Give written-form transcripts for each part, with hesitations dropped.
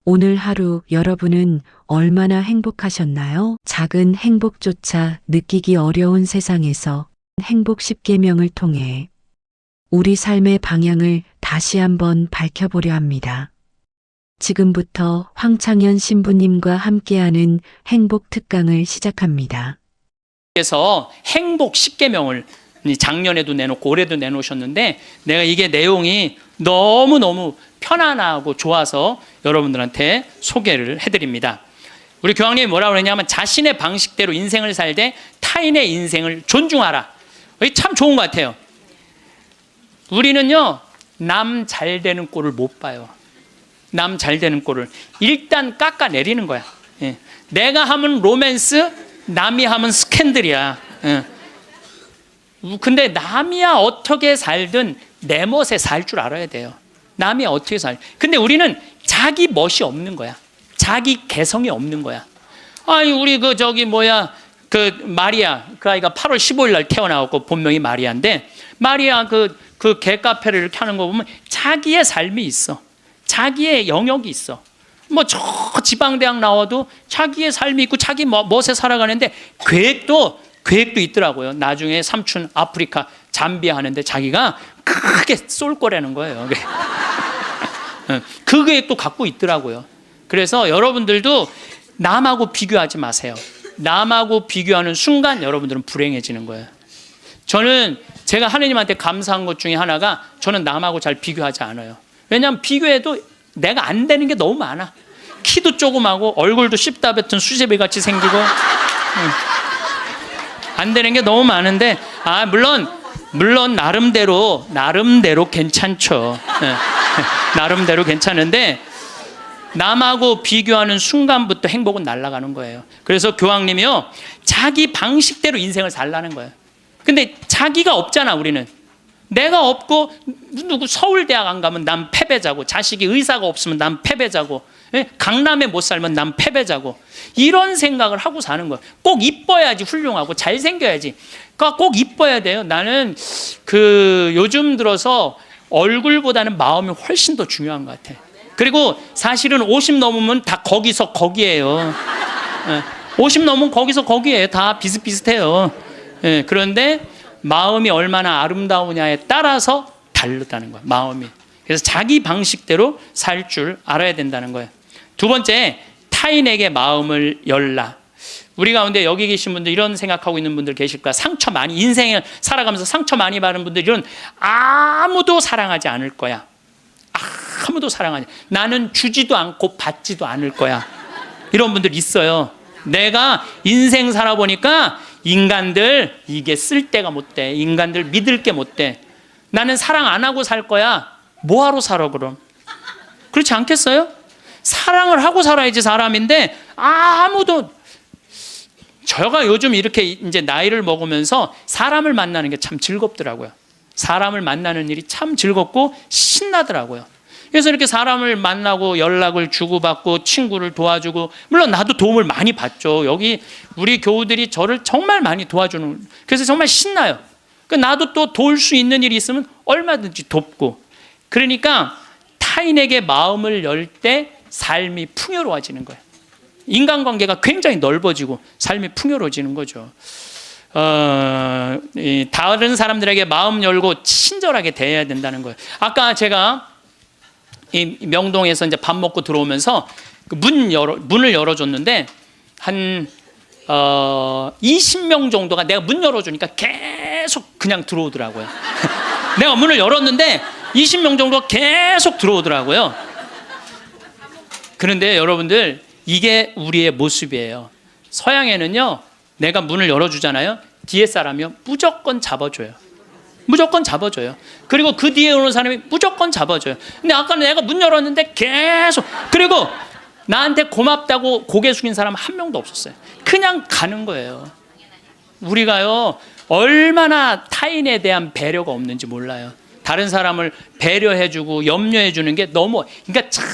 오늘 하루 여러분은 얼마나 행복하셨나요? 작은 행복조차 느끼기 어려운 세상에서 행복 10계명을 통해 우리 삶의 방향을 다시 한번 밝혀보려 합니다. 지금부터 황창현 신부님과 함께하는 행복 특강을 시작합니다. 그래서 행복 10계명을 작년에도 내놓고 올해도 내놓으셨는데 내가 이게 내용이 너무너무 편안하고 좋아서 여러분들한테 소개를 해드립니다. 우리 교황님이 뭐라고 그러냐면 자신의 방식대로 인생을 살되 타인의 인생을 존중하라. 이게 참 좋은 것 같아요. 우리는요, 남 잘 되는 꼴을 못 봐요. 남 잘 되는 꼴을 일단 깎아내리는 거야. 예. 내가 하면 로맨스, 남이 하면 스캔들이야. 예. 근데 남이야 어떻게 살든 내 멋에 살 줄 알아야 돼요. 남이 어떻게 살. 근데 우리는 자기 멋이 없는 거야. 자기 개성이 없는 거야. 아니 우리 그 마리아 그 아이가 8월 15일 날 태어나고 본명이 마리아인데 마리아 그 개카페를 이렇게 하는 거 보면 자기의 삶이 있어. 자기의 영역이 있어. 뭐 저 지방대학 나와도 자기의 삶이 있고 자기 멋에 살아가는데 계획도 있더라고요. 나중에 삼촌 아프리카 잠비아 하는데 자기가 크게 쏠 거라는 거예요. 그 계획도 갖고 있더라고요. 그래서 여러분들도 남하고 비교하지 마세요. 남하고 비교하는 순간 여러분들은 불행해지는 거예요. 제가 하느님한테 감사한 것 중에 하나가 저는 남하고 잘 비교하지 않아요. 왜냐하면 비교해도 내가 안 되는 게 너무 많아. 키도 조그마고 얼굴도 씹다 뱉은 수제비 같이 생기고 안 되는 게 너무 많은데 물론 나름대로 괜찮죠. 나름대로 괜찮은데 남하고 비교하는 순간부터 행복은 날아가는 거예요. 그래서 교황님이요, 자기 방식대로 인생을 살라는 거예요. 근데 자기가 없잖아. 우리는 내가 없고 누구 서울대학 안 가면 난 패배자고, 자식이 의사가 없으면 난 패배자고, 강남에 못 살면 난 패배자고, 이런 생각을 하고 사는 거예요. 꼭 이뻐야지 훌륭하고 잘생겨야지. 그러니까 꼭 이뻐야 돼요. 나는 요즘 들어서 얼굴보다는 마음이 훨씬 더 중요한 것 같아. 그리고 사실은 50 넘으면 다 거기서 거기예요. 50 넘으면 거기서 거기예요. 다 비슷비슷해요. 그런데 마음이 얼마나 아름다우냐에 따라서 다르다는 거예요. 마음이. 그래서 자기 방식대로 살 줄 알아야 된다는 거예요. 두 번째, 타인에게 마음을 열라. 우리 가운데 여기 계신 분들 이런 생각하고 있는 분들 계실 거야. 인생을 살아가면서 상처 많이 받은 분들은 아무도 사랑하지 않을 거야. 아무도 사랑하지. 나는 주지도 않고 받지도 않을 거야. 이런 분들 있어요. 내가 인생 살아보니까 인간들 이게 쓸데가 못 돼. 인간들 믿을 게 못 돼. 나는 사랑 안 하고 살 거야. 뭐하러 살아 그럼? 그렇지 않겠어요? 사랑을 하고 살아야지 사람인데 제가 요즘 이렇게 이제 나이를 먹으면서 사람을 만나는 게 참 즐겁더라고요. 사람을 만나는 일이 참 즐겁고 신나더라고요. 그래서 이렇게 사람을 만나고 연락을 주고받고 친구를 도와주고, 물론 나도 도움을 많이 받죠. 여기 우리 교우들이 저를 정말 많이 도와주는, 그래서 정말 신나요. 나도 또 도울 수 있는 일이 있으면 얼마든지 돕고. 그러니까 타인에게 마음을 열 때 삶이 풍요로워지는 거예요. 인간관계가 굉장히 넓어지고 삶이 풍요로워지는 거죠. 다른 사람들에게 마음 열고 친절하게 대해야 된다는 거예요. 아까 제가 이 명동에서 이제 밥 먹고 들어오면서 문을 열어줬는데 한 20명 정도가 내가 문 열어주니까 계속 그냥 들어오더라고요. 내가 문을 열었는데 20명 정도가 계속 들어오더라고요. 그런데 여러분들, 이게 우리의 모습이에요. 서양에는요, 내가 문을 열어주잖아요. 뒤에 사람이요, 무조건 잡아줘요. 무조건 잡아줘요. 그리고 그 뒤에 오는 사람이 무조건 잡아줘요. 근데 아까 내가 문 열었는데 계속, 그리고 나한테 고맙다고 고개 숙인 사람 한 명도 없었어요. 그냥 가는 거예요. 우리가요, 얼마나 타인에 대한 배려가 없는지 몰라요. 다른 사람을 배려해주고 염려해주는 게 너무, 그러니까 참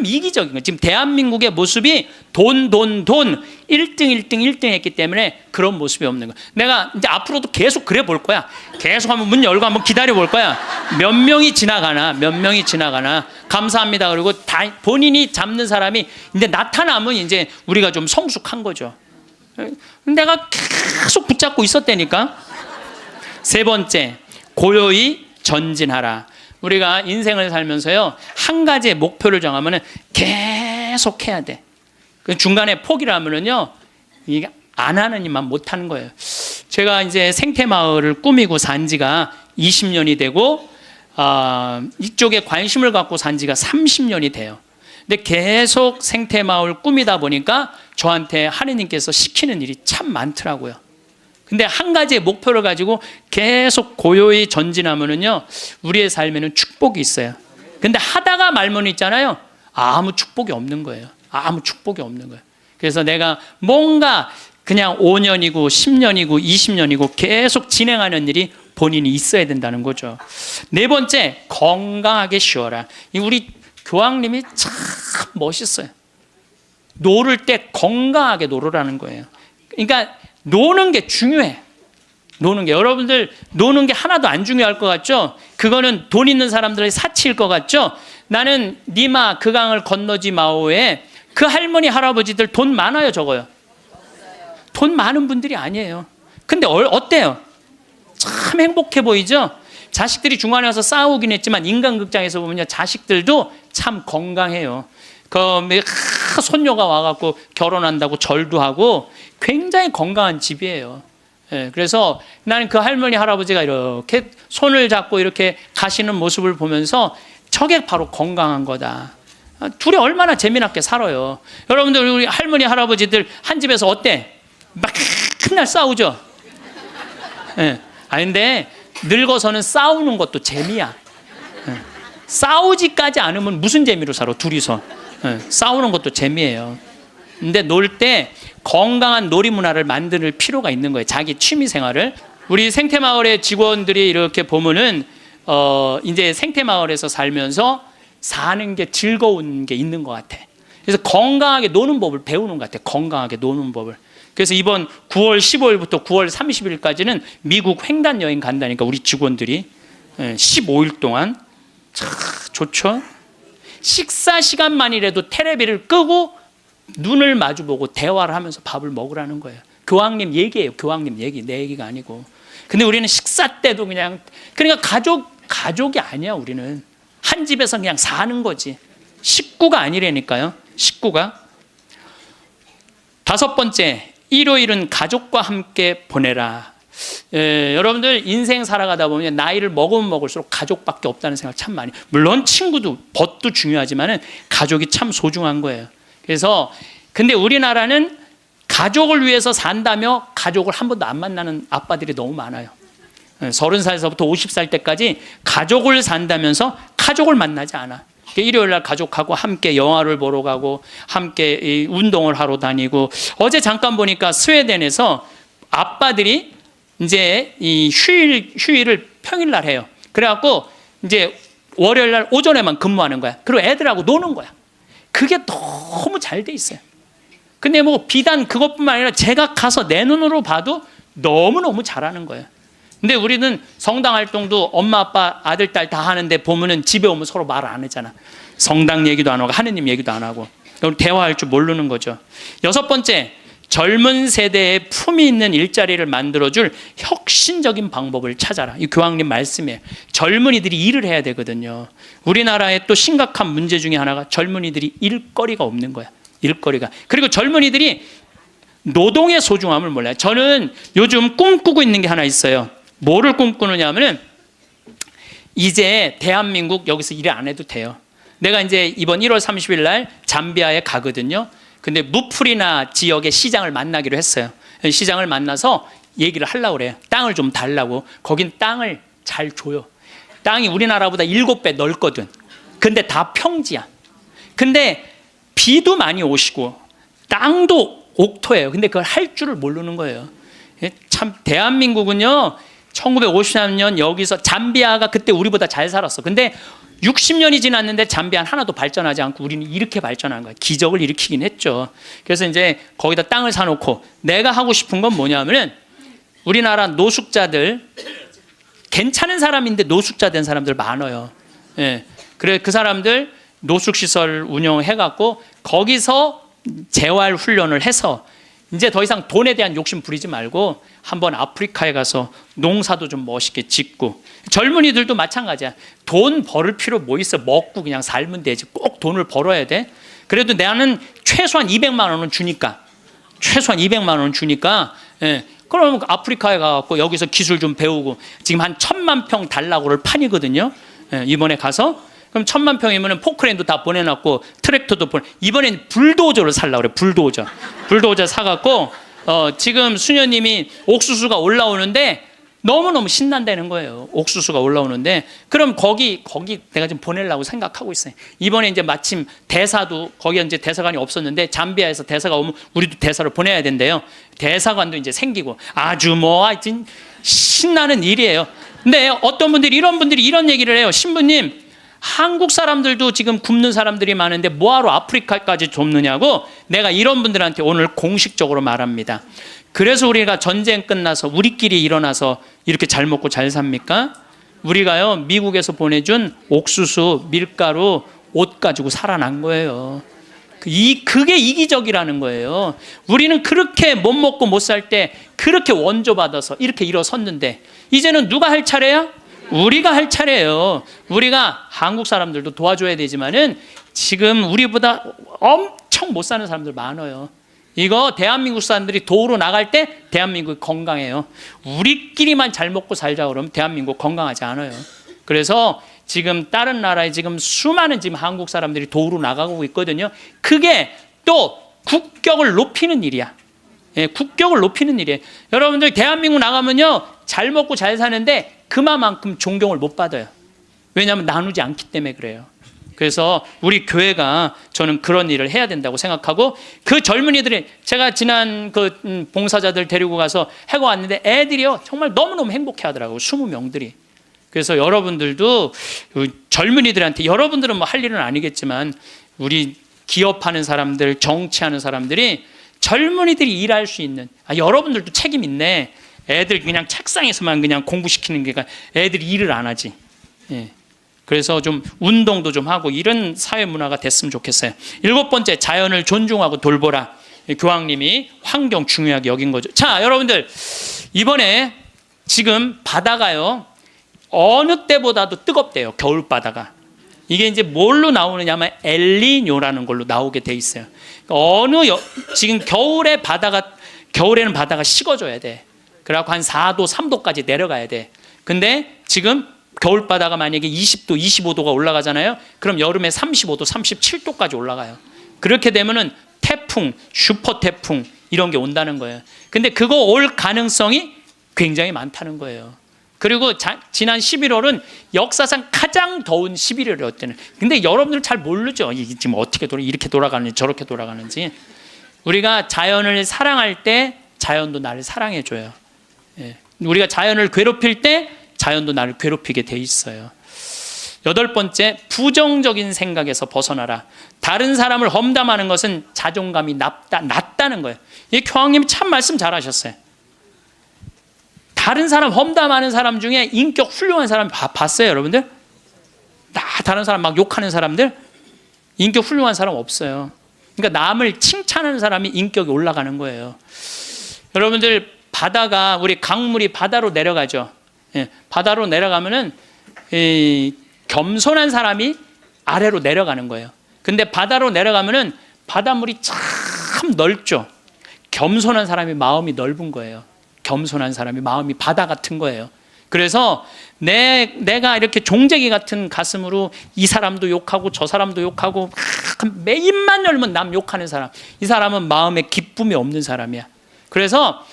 이기적인 거예요. 지금 대한민국의 모습이 돈 1등 했기 때문에 그런 모습이 없는 거예요. 내가 이제 앞으로도 계속 그래 볼 거야. 계속 한번 문 열고 한번 기다려 볼 거야. 몇 명이 지나가나 감사합니다. 그리고 다 본인이 잡는 사람이 이제 나타나면 이제 우리가 좀 성숙한 거죠. 내가 계속 붙잡고 있었다니까. 세 번째, 고요히 전진하라. 우리가 인생을 살면서요, 한 가지의 목표를 정하면은 계속 해야 돼. 그 중간에 포기를 하면은요, 이게 안 하는 일만 못 하는 거예요. 제가 이제 생태마을을 꾸미고 산 지가 20년이 되고, 이쪽에 관심을 갖고 산 지가 30년이 돼요. 근데 계속 생태마을 꾸미다 보니까 저한테 하느님께서 시키는 일이 참 많더라고요. 근데 한 가지의 목표를 가지고 계속 고요히 전진하면은요, 우리의 삶에는 축복이 있어요. 근데 하다가 말면 있잖아요, 아무 축복이 없는 거예요. 아무 축복이 없는 거예요. 그래서 내가 뭔가 그냥 5년이고 10년이고 20년이고 계속 진행하는 일이 본인이 있어야 된다는 거죠. 네 번째, 건강하게 쉬어라. 우리 교황님이 참 멋있어요. 노를 때 건강하게 노르라는 거예요. 그러니까 노는 게 중요해. 노는 게, 여러분들 노는 게 하나도 안 중요할 것 같죠? 그거는 돈 있는 사람들의 사치일 것 같죠? 나는 니마 그 강을 건너지 마오에 그 할머니 할아버지들 돈 많아요, 적어요? 돈 많은 분들이 아니에요. 근데 어때요? 참 행복해 보이죠? 자식들이 중간에 와서 싸우긴 했지만 인간극장에서 보면요, 자식들도 참 건강해요. 손녀가 와갖고 결혼한다고 절도 하고 굉장히 건강한 집이에요. 그래서 나는 그 할머니 할아버지가 이렇게 손을 잡고 이렇게 가시는 모습을 보면서 저게 바로 건강한 거다. 둘이 얼마나 재미나게 살아요. 여러분들, 우리 할머니 할아버지들 한 집에서 어때? 막 맨날 싸우죠. 근데 늙어서는 싸우는 것도 재미야. 싸우지까지 않으면 무슨 재미로 살아, 둘이서. 싸우는 것도 재미예요. 근데 놀 때 건강한 놀이 문화를 만들 필요가 있는 거예요. 자기 취미 생활을. 우리 생태마을의 직원들이 이렇게 보면은 이제 생태마을에서 살면서 사는 게 즐거운 게 있는 것 같아. 그래서 건강하게 노는 법을 배우는 것 같아. 건강하게 노는 법을. 그래서 이번 9월 15일부터 9월 30일까지는 미국 횡단 여행 간다니까, 우리 직원들이 15일 동안. 참 좋죠. 식사 시간만이라도 테레비를 끄고 눈을 마주보고 대화를 하면서 밥을 먹으라는 거예요. 교황님 얘기예요. 교황님 얘기, 내 얘기가 아니고. 근데 우리는 식사 때도 그러니까 가족이 아니야. 우리는 한 집에서 그냥 사는 거지. 식구가 아니라니까요. 식구가. 다섯 번째, 일요일은 가족과 함께 보내라. 여러분들 인생 살아가다 보면 나이를 먹으면 먹을수록 가족밖에 없다는 생각 참 많이. 물론 친구도, 벗도 중요하지만은 가족이 참 소중한 거예요. 그래서 근데 우리나라는 가족을 위해서 산다며 가족을 한 번도 안 만나는 아빠들이 너무 많아요. 30살에서부터 50살 때까지 가족을 산다면서 가족을 만나지 않아. 일요일 날 가족하고 함께 영화를 보러 가고 함께 운동을 하러 다니고. 어제 잠깐 보니까 스웨덴에서 아빠들이 이제 이 휴일을 평일날 해요. 그래갖고 이제 월요일 날 오전에만 근무하는 거야. 그리고 애들하고 노는 거야. 그게 너무 잘 돼 있어요. 근데 뭐 비단 그것뿐만 아니라 제가 가서 내 눈으로 봐도 너무너무 잘하는 거예요. 근데 우리는 성당 활동도 엄마 아빠 아들 딸 다 하는데 보면은 집에 오면 서로 말 안 하잖아. 성당 얘기도 안 하고 하느님 얘기도 안 하고 대화할 줄 모르는 거죠. 여섯 번째, 젊은 세대에 품위 있는 일자리를 만들어줄 혁신적인 방법을 찾아라. 이 교황님 말씀이에요. 젊은이들이 일을 해야 되거든요. 우리나라의 또 심각한 문제 중에 하나가 젊은이들이 일거리가 없는 거야. 일거리가. 그리고 젊은이들이 노동의 소중함을 몰라요. 저는 요즘 꿈꾸고 있는 게 하나 있어요. 뭐를 꿈꾸느냐 하면은 이제 대한민국 여기서 일 안 해도 돼요. 내가 이제 이번 1월 30일 날 잠비아에 가거든요. 근데 무프리나 지역의 시장을 만나기로 했어요. 시장을 만나서 얘기를 하려고 그래요. 땅을 좀 달라고. 거긴 땅을 잘 줘요. 땅이 우리나라보다 7배 넓거든. 근데 다 평지야. 근데 비도 많이 오시고 땅도 옥토예요. 근데 그걸 할 줄을 모르는 거예요. 참 대한민국은요, 1953년 여기서 잠비아가 그때 우리보다 잘 살았어. 근데 60년이 지났는데 잠비아는 하나도 발전하지 않고 우리는 이렇게 발전한 거야. 기적을 일으키긴 했죠. 그래서 이제 거기다 땅을 사놓고 내가 하고 싶은 건 뭐냐면은 우리나라 노숙자들, 괜찮은 사람인데 노숙자 된 사람들 많아요. 예. 그래 그 사람들 노숙시설 운영해갖고 거기서 재활 훈련을 해서 이제 더 이상 돈에 대한 욕심 부리지 말고 한번 아프리카에 가서 농사도 좀 멋있게 짓고, 젊은이들도 마찬가지야. 돈 벌을 필요 뭐 있어. 먹고 그냥 살면 되지. 꼭 돈을 벌어야 돼. 그래도 나는 최소한 200만 원은 주니까, 최소한 200만 원은 주니까, 예. 그럼 아프리카에 가서 여기서 기술 좀 배우고, 지금 한 1000만 평 달라고를 판이거든요. 예. 이번에 가서 그럼 1000만 평이면 포크레인도 다 보내놨고 트랙터도 이번엔 불도저를 살라고 그래. 불도저 사갖고 지금 수녀님이 옥수수가 올라오는데 너무너무 신난다는 거예요. 옥수수가 올라오는데 그럼 거기 내가 좀 보내려고 생각하고 있어요. 이번에 이제 마침 대사도, 거기 이제 대사관이 없었는데 잠비아에서 대사가 오면 우리도 대사를 보내야 된대요. 대사관도 이제 생기고 아주 뭐 하여튼 신나는 일이에요. 근데 어떤 분들이 이런 얘기를 해요. 신부님, 한국 사람들도 지금 굶는 사람들이 많은데 뭐하러 아프리카까지 돕느냐고 내가 이런 분들한테 오늘 공식적으로 말합니다. 그래서 우리가 전쟁 끝나서 우리끼리 일어나서 이렇게 잘 먹고 잘 삽니까? 우리가요, 미국에서 보내준 옥수수, 밀가루, 옷 가지고 살아난 거예요. 그게 이기적이라는 거예요. 우리는 그렇게 못 먹고 못 살 때 그렇게 원조받아서 이렇게 일어섰는데 이제는 누가 할 차례야? 우리가 할 차례예요. 우리가 한국 사람들도 도와줘야 되지만은 지금 우리보다 엄청 못 사는 사람들 많아요. 이거 대한민국 사람들이 도로 나갈 때 대한민국이 건강해요. 우리끼리만 잘 먹고 살자 그러면 대한민국 건강하지 않아요. 그래서 지금 다른 나라에 지금 수많은 지금 한국 사람들이 도로 나가고 있거든요. 그게 또 국격을 높이는 일이야. 예, 국격을 높이는 일이에요. 여러분들 대한민국 나가면요, 잘 먹고 잘 사는데 그만큼 존경을 못 받아요. 왜냐하면 나누지 않기 때문에 그래요. 그래서 우리 교회가 저는 그런 일을 해야 된다고 생각하고, 그 젊은이들이, 제가 지난 그 봉사자들 데리고 가서 해고 왔는데 애들이요 정말 너무너무 행복해 하더라고요. 20명들이. 그래서 여러분들도 젊은이들한테, 여러분들은 뭐 할 일은 아니겠지만 우리 기업하는 사람들, 정치하는 사람들이 젊은이들이 일할 수 있는, 여러분들도 책임 있네. 애들 그냥 책상에서만 그냥 공부시키는 게 애들이 일을 안 하지. 예. 그래서 좀 운동도 좀 하고 이런 사회 문화가 됐으면 좋겠어요. 7번째, 자연을 존중하고 돌보라. 교황님이 환경 중요하게 여긴 거죠. 자, 여러분들, 이번에 지금 바다가요 어느 때보다도 뜨겁대요. 겨울 바다가. 이게 이제 뭘로 나오느냐면 엘니뇨라는 걸로 나오게 돼 있어요. 지금 겨울에는 바다가 식어져야 돼. 그래갖고 한 4도, 3도까지 내려가야 돼. 근데 지금 겨울바다가 만약에 20도, 25도가 올라가잖아요. 그럼 여름에 35도, 37도까지 올라가요. 그렇게 되면은 태풍, 슈퍼 태풍 이런 게 온다는 거예요. 근데 그거 올 가능성이 굉장히 많다는 거예요. 그리고 지난 11월은 역사상 가장 더운 11월이었대요. 근데 여러분들 잘 모르죠. 이게 지금 어떻게 이렇게 돌아가는지 저렇게 돌아가는지. 우리가 자연을 사랑할 때 자연도 나를 사랑해줘요. 예. 우리가 자연을 괴롭힐 때 자연도 나를 괴롭히게 돼 있어요. 8번째, 부정적인 생각에서 벗어나라. 다른 사람을 험담하는 것은 자존감이 낮다는 거예요. 이 교황님이 참 말씀 잘하셨어요. 다른 사람 험담하는 사람 중에 인격 훌륭한 사람 봤어요, 여러분들? 다른 사람 막 욕하는 사람들? 인격 훌륭한 사람 없어요. 그러니까 남을 칭찬하는 사람이 인격이 올라가는 거예요. 여러분들, 바다가, 우리 강물이 바다로 내려가죠. 예, 바다로 내려가면은 겸손한 사람이 아래로 내려가는 거예요. 근데 바다로 내려가면은 바닷물이 참 넓죠. 겸손한 사람이 마음이 넓은 거예요. 겸손한 사람이 마음이 바다 같은 거예요. 그래서 내가 이렇게 종재기 같은 가슴으로 이 사람도 욕하고 저 사람도 욕하고 매 입만 열면 남 욕하는 사람, 이 사람은 마음에 기쁨이 없는 사람이야. 그래서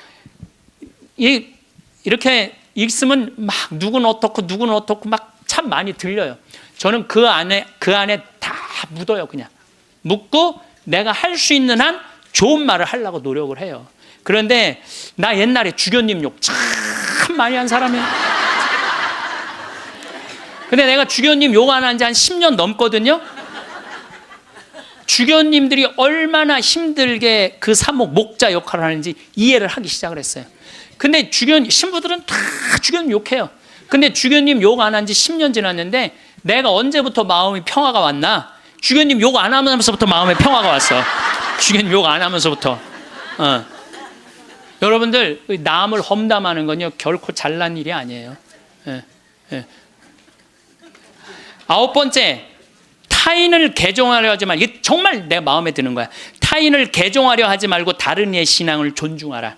이렇게 있으면 막 누구는 어떻고 막 참 많이 들려요. 저는 그 안에 다 묻어요. 그냥 묻고 내가 할 수 있는 한 좋은 말을 하려고 노력을 해요. 그런데 나 옛날에 주교님 욕 참 많이 한 사람이에요. 근데 내가 주교님 욕 안 한 지 한 10년 넘거든요. 주교님들이 얼마나 힘들게 그 사목 목자 역할을 하는지 이해를 하기 시작을 했어요. 근데 주교님, 신부들은 다 주교님 욕해요. 근데 주교님 욕 안 한 지 10년 지났는데 내가 언제부터 마음이 평화가 왔나? 주교님 욕 안 하면서부터 마음에 평화가 왔어. 주교님 욕 안 하면서부터. 여러분들, 남을 험담하는 건요, 결코 잘난 일이 아니에요. 예, 예. 9번째, 타인을 개종하려 하지 말고, 이게 정말 내 마음에 드는 거야. 타인을 개종하려 하지 말고 다른 이의 신앙을 존중하라.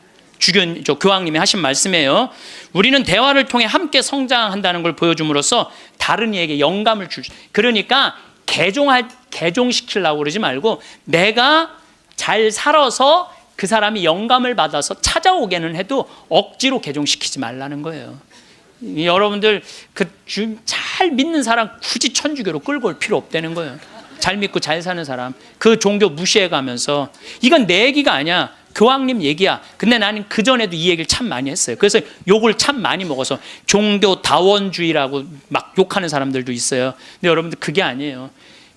교황님이 하신 말씀이에요. 우리는 대화를 통해 함께 성장한다는 걸 보여줌으로써 다른 이에게 영감을 줄. 그러니까 개종시키려고 그러지 말고 내가 잘 살아서 그 사람이 영감을 받아서 찾아오게는 해도 억지로 개종시키지 말라는 거예요. 여러분들 잘 믿는 사람 굳이 천주교로 끌고 올 필요 없다는 거예요. 잘 믿고 잘 사는 사람 그 종교 무시해가면서 이건 내 얘기가 아니야. 교황님 얘기야. 근데 나는 그전에도 이 얘기를 참 많이 했어요. 그래서 욕을 참 많이 먹어서 종교 다원주의라고 막 욕하는 사람들도 있어요. 근데 여러분들 그게 아니에요.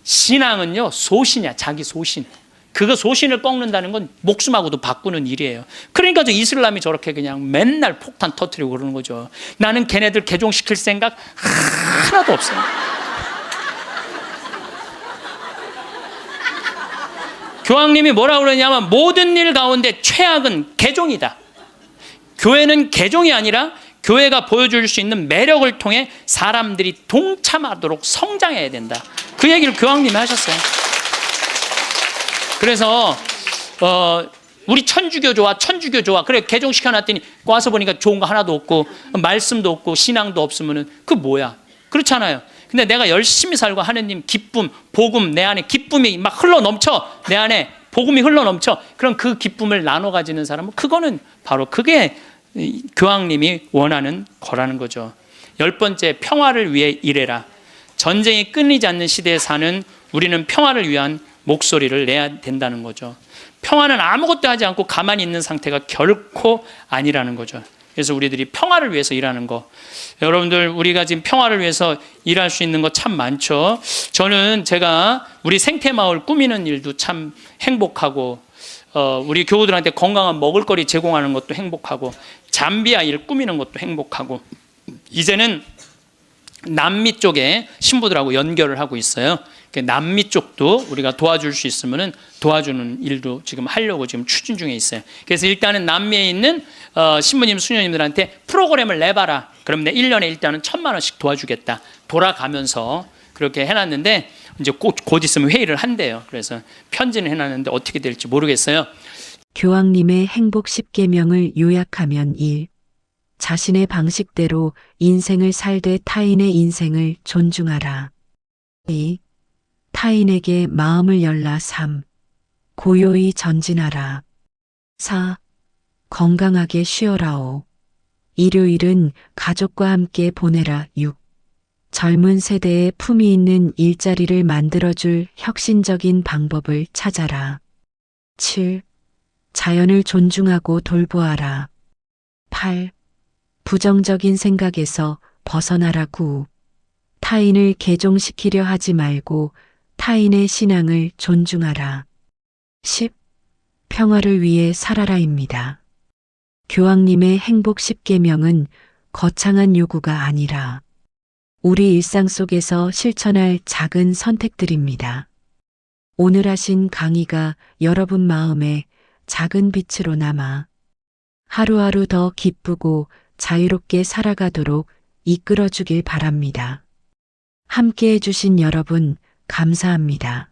신앙은요 소신이야. 자기 소신. 그거 소신을 꺾는다는 건 목숨하고도 바꾸는 일이에요. 그러니까 저 이슬람이 저렇게 그냥 맨날 폭탄 터뜨리고 그러는 거죠. 나는 걔네들 개종시킬 생각 하나도 없어요. 교황님이 뭐라고 그러냐면 모든 일 가운데 최악은 개종이다. 교회는 개종이 아니라 교회가 보여줄 수 있는 매력을 통해 사람들이 동참하도록 성장해야 된다. 그 얘기를 교황님이 하셨어요. 그래서 우리 천주교 좋아, 천주교 좋아. 그래 개종시켜놨더니 와서 보니까 좋은 거 하나도 없고 말씀도 없고 신앙도 없으면은 그 뭐야? 그렇잖아요. 근데 내가 열심히 살고 하느님 기쁨, 복음 내 안에 기쁨이 막 흘러넘쳐. 내 안에 복음이 흘러넘쳐. 그럼 그 기쁨을 나눠 가지는 사람은 그거는 바로 그게 교황님이 원하는 거라는 거죠. 10번째, 평화를 위해 일해라. 전쟁이 끊이지 않는 시대에 사는 우리는 평화를 위한 목소리를 내야 된다는 거죠. 평화는 아무것도 하지 않고 가만히 있는 상태가 결코 아니라는 거죠. 그래서 우리들이 평화를 위해서 일하는 거. 여러분들 우리가 지금 평화를 위해서 일할 수 있는 거 참 많죠. 저는 제가 우리 생태마을 꾸미는 일도 참 행복하고 우리 교우들한테 건강한 먹을거리 제공하는 것도 행복하고 잠비아 일 꾸미는 것도 행복하고 이제는 남미 쪽에 신부들하고 연결을 하고 있어요. 남미 쪽도 우리가 도와줄 수 있으면 도와주는 일도 지금 하려고 지금 추진 중에 있어요. 그래서 일단은 남미에 있는 신부님, 수녀님들한테 프로그램을 내봐라. 그럼 내 1년에 일단은 1,000만 원씩 도와주겠다. 돌아가면서 그렇게 해놨는데 이제 곧 있으면 회의를 한대요. 그래서 편지는 해놨는데 어떻게 될지 모르겠어요. 교황님의 행복 10계명을 요약하면 1. 자신의 방식대로 인생을 살되 타인의 인생을 존중하라. 2. 타인에게 마음을 열라. 3. 고요히 전진하라. 4. 건강하게 쉬어라. 5. 일요일은 가족과 함께 보내라. 6. 젊은 세대에 품위 있는 일자리를 만들어줄 혁신적인 방법을 찾아라. 7. 자연을 존중하고 돌보아라. 8. 부정적인 생각에서 벗어나라. 9. 타인을 개종시키려 하지 말고 타인의 신앙을 존중하라. 10. 평화를 위해 살아라입니다. 교황님의 행복 10계명은 거창한 요구가 아니라 우리 일상 속에서 실천할 작은 선택들입니다. 오늘 하신 강의가 여러분 마음에 작은 빛으로 남아 하루하루 더 기쁘고 자유롭게 살아가도록 이끌어 주길 바랍니다. 함께 해주신 여러분, 감사합니다.